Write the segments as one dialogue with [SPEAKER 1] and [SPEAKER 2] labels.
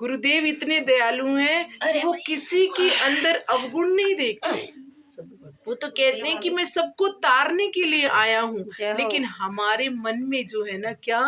[SPEAKER 1] गुरुदेव इतने दयालु हैं, वो किसी के अंदर अवगुण नहीं देखते। वो तो कहते हैं कि मैं सबको तारने के लिए आया हूँ, लेकिन हमारे मन में जो है ना, क्या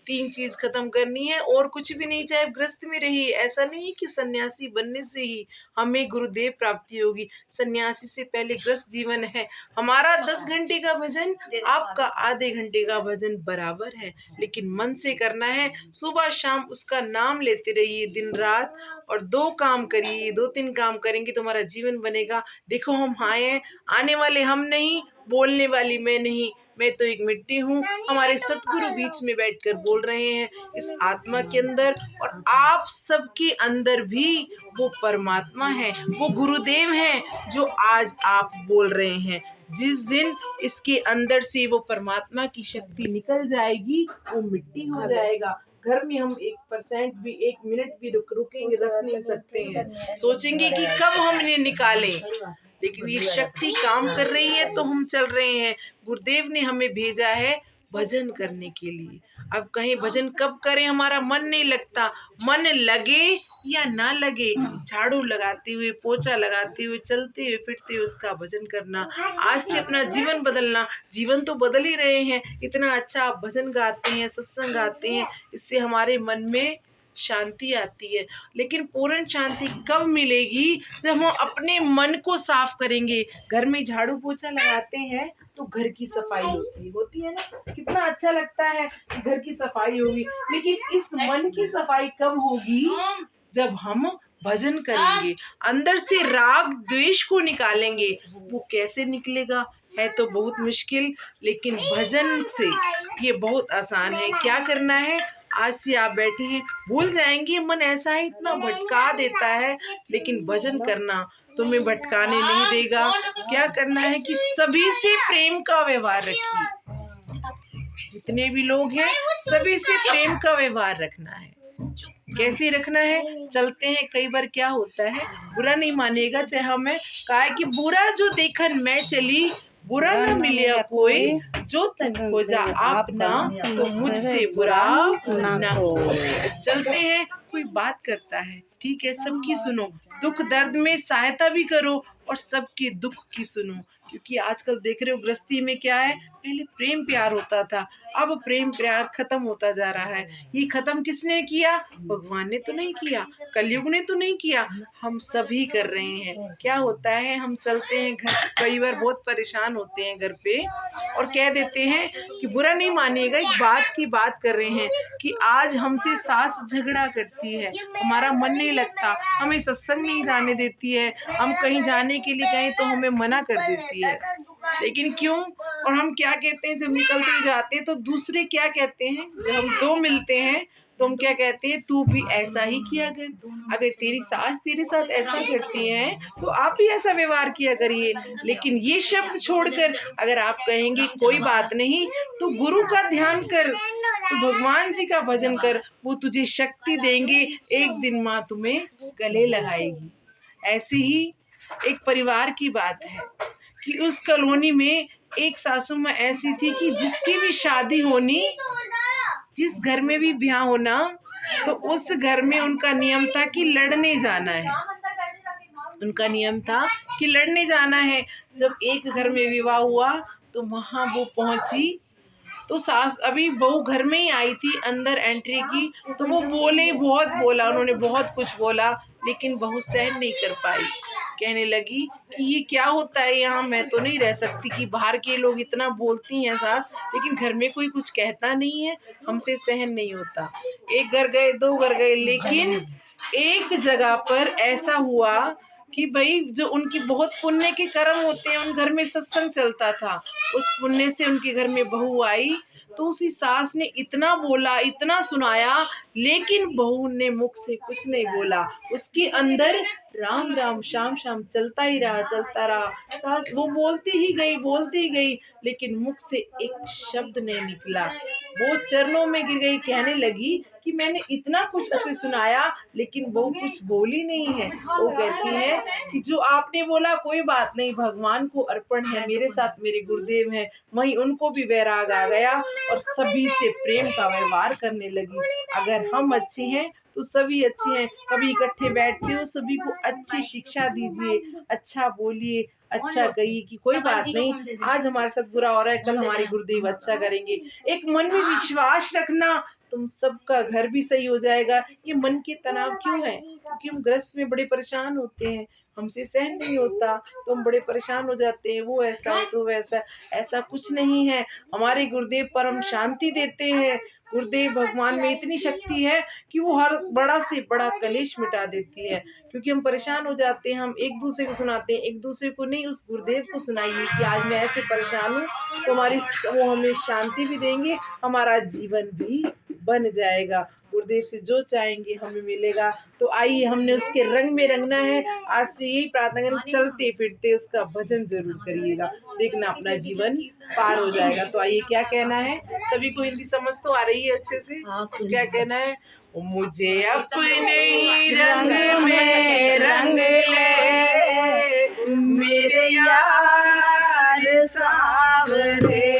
[SPEAKER 1] 3 चीज खत्म करनी है और कुछ भी नहीं, चाहे ग्रस्त में रहिए। ऐसा नहीं कि सन्यासी बनने से ही हमें गुरुदेव प्राप्ति होगी। सन्यासी से पहले ग्रस्त जीवन है। हमारा 10 घंटे का भजन, आपका आधे घंटे का भजन बराबर है, लेकिन मन से करना है। सुबह शाम उसका नाम लेते रहिए दिन रात, और 2 काम करिए। 2-3 काम करेंगे तो हमारा जीवन बनेगा। देखो हम आए हैं, आने वाले हम नहीं, बोलने वाली मैं नहीं, मैं तो एक मिट्टी हूँ। हमारे सतगुरु बीच में बैठकर बोल रहे हैं इस आत्मा के अंदर, और आप सबके अंदर भी वो परमात्मा है, वो गुरुदेव हैं जो आज आप बोल रहे हैं। जिस दिन इसके अंदर से वो परमात्मा की शक्ति निकल जाएगी, वो मिट्टी हो जाएगा। घर में हम 1% भी, 1 मिनट भी रुकेंगे, रख नहीं सकते हैं। सोचेंगे कि कब हम इन्हें निकालें, लेकिन ये शक्ति काम कर रही है तो हम चल रहे हैं। गुरुदेव ने हमें भेजा है भजन करने के लिए। अब कहीं भजन कब करें, हमारा मन नहीं लगता। मन लगे या ना लगे, झाड़ू लगाते हुए, पोछा लगाते हुए, चलते हुए, फिरते हुए उसका भजन करना। आज से अपना जीवन बदलना। जीवन तो बदल ही रहे हैं। इतना अच्छा आप भजन गाते हैं, सत्संग गाते हैं, इससे हमारे मन में शांति आती है। लेकिन पूर्ण शांति कब मिलेगी, जब हम अपने मन को साफ करेंगे। घर में झाड़ू पोछा लगाते हैं तो घर की सफाई होती है ना, कितना अच्छा लगता है कि घर की सफाई होगी। लेकिन इस मन की सफाई कब होगी, जब हम भजन करेंगे, अंदर से राग द्वेष को निकालेंगे। वो कैसे निकलेगा, है तो बहुत मुश्किल, लेकिन भजन से ये बहुत आसान है। क्या करना है, आज से आप बैठे हैं, भूल जाएंगे। मन ऐसा है, इतना भटका देता है, लेकिन भजन करना तुम्हें भटकाने नहीं देगा। क्या करना है कि सभी से प्रेम का व्यवहार रखिए। जितने भी लोग हैं, सभी से प्रेम का व्यवहार रखना है। कैसे रखना है, चलते हैं, कई बार क्या होता है, बुरा नहीं मानिएगा, चाहे हमें कहा कि बुरा जो देखन मैं चली, बुरा न मिले कोई, जो तन खोजा आपना, तो मुझसे बुरा ना हो। चलते हैं, कोई बात करता है, ठीक है, सबकी सुनो, दुख दर्द में सहायता भी करो और सबके दुख की सुनो। क्योंकि आजकल देख रहे हो गृहस्थी में क्या है, पहले प्रेम प्यार होता था, अब प्रेम प्यार खत्म होता जा रहा है। ये खत्म किसने किया, भगवान ने तो नहीं किया, कलयुग ने तो नहीं किया, हम सभी कर रहे हैं। क्या होता है, हम चलते हैं घर, कई बार बहुत परेशान होते हैं घर पे, और कह देते हैं कि बुरा नहीं मानिएगा, एक बात की बात कर रहे हैं कि आज हमसे सास झगड़ा करती है, हमारा मन नहीं लगता, हमें सत्संग नहीं जाने देती है, हम कहीं जाने के लिए कहें तो हमें मना कर देती है। लेकिन क्यों, और हम क्या कहते हैं, जब निकलते जाते हैं तो दूसरे क्या कहते हैं, जब हम 2 मिलते हैं तो हम क्या कहते हैं, तू भी ऐसा ही किया कर, अगर तेरी सास तेरे साथ ऐसा करती है तो आप भी ऐसा व्यवहार किया करिए। लेकिन ये शब्द छोड़कर अगर आप कहेंगे कोई बात नहीं, तो गुरु का ध्यान कर, तो भगवान जी का भजन कर, वो तुझे शक्ति देंगे, एक दिन माँ तुम्हें गले लगाएगी। ऐसे ही एक परिवार की बात है कि उस कॉलोनी में एक सासू माँ ऐसी थी कि जिसकी भी शादी होनी, जिस घर में भी ब्याह होना, तो उस घर में उनका नियम था कि लड़ने जाना है। उनका नियम था कि लड़ने जाना है। जब एक घर में विवाह हुआ तो वहाँ वो पहुंची, तो सास अभी बहू घर में ही आई थी, अंदर एंट्री की, तो वो बोले, बहुत बोला, उन्होंने बहुत कुछ बोला, लेकिन बहू सहन नहीं कर पाई। कहने लगी कि ये क्या होता है यहाँ, मैं तो नहीं रह सकती, कि बाहर के लोग इतना बोलती हैं सास, लेकिन घर में कोई कुछ कहता नहीं है, हमसे सहन नहीं होता। एक घर गए, 2 घर गए, लेकिन एक जगह पर ऐसा हुआ कि भाई जो उनकी बहुत पुण्य के कर्म होते हैं, उन घर में सत्संग चलता था, उस पुण्य से उनके घर में बहू आई, तो उसी सास ने इतना बोला, इतना सुनाया, लेकिन बहू ने मुख से कुछ नहीं बोला। उसके अंदर राम राम शाम शाम चलता ही रहा, चलता रहा। सास वो बोलती ही गई, लेकिन मुख से एक शब्द नहीं निकला। वो चरणों में गिर गई, कहने लगी कि मैंने इतना कुछ उसे सुनाया, लेकिन वो कुछ बोली नहीं है। वो कहती है कि जो आपने बोला कोई बात नहीं, भगवान को अर्पण है, मेरे साथ मेरे गुरुदेव हैं। वहीं उनको भी वैराग आ गया और सभी से प्रेम का व्यवहार करने लगी। अगर अगर हम अच्छे हैं तो सभी अच्छे हैं। कभी इकट्ठे बैठते हो, सभी को अच्छी शिक्षा दीजिए, अच्छा बोलिए, अच्छा कहिए कि कोई बात नहीं, आज हमारे साथ बुरा हो रहा है, कल हमारे गुरुदेव अच्छा करेंगे। एक मन में विश्वास रखना, तुम सबका घर भी सही हो जाएगा। ये मन के तनाव क्यों है? क्योंकि हम ग्रस्त में बड़े परेशान होते हैं, हमसे सहन नहीं होता तो हम बड़े परेशान हो जाते हैं, वो ऐसा है तो वैसा। ऐसा कुछ नहीं है, हमारे गुरुदेव परम शांति देते हैं। गुरुदेव भगवान में इतनी शक्ति है कि वो हर बड़ा से बड़ा कलेश मिटा देती है। क्योंकि हम परेशान हो जाते हैं, हम एक दूसरे को सुनाते हैं, एक दूसरे को नहीं, उस गुरुदेव को सुनाइए कि आज मैं ऐसे परेशान हूँ, तो वो हमें शांति भी देंगे, हमारा जीवन भी बन जाएगा। गुरुदेव से जो चाहेंगे हमें मिलेगा। तो आइए, हमने उसके रंग में रंगना है। आज से यही प्रार्थना करें, चलते फिरते उसका भजन जरूर करिएगा, देखना अपना जीवन पार हो जाएगा। तो आइए, क्या कहना है? सभी को हिंदी समझ तो आ रही है अच्छे से? तो क्या कहना है? मुझे अपने ही रंग में रंग ले, मेरे यार सावरे।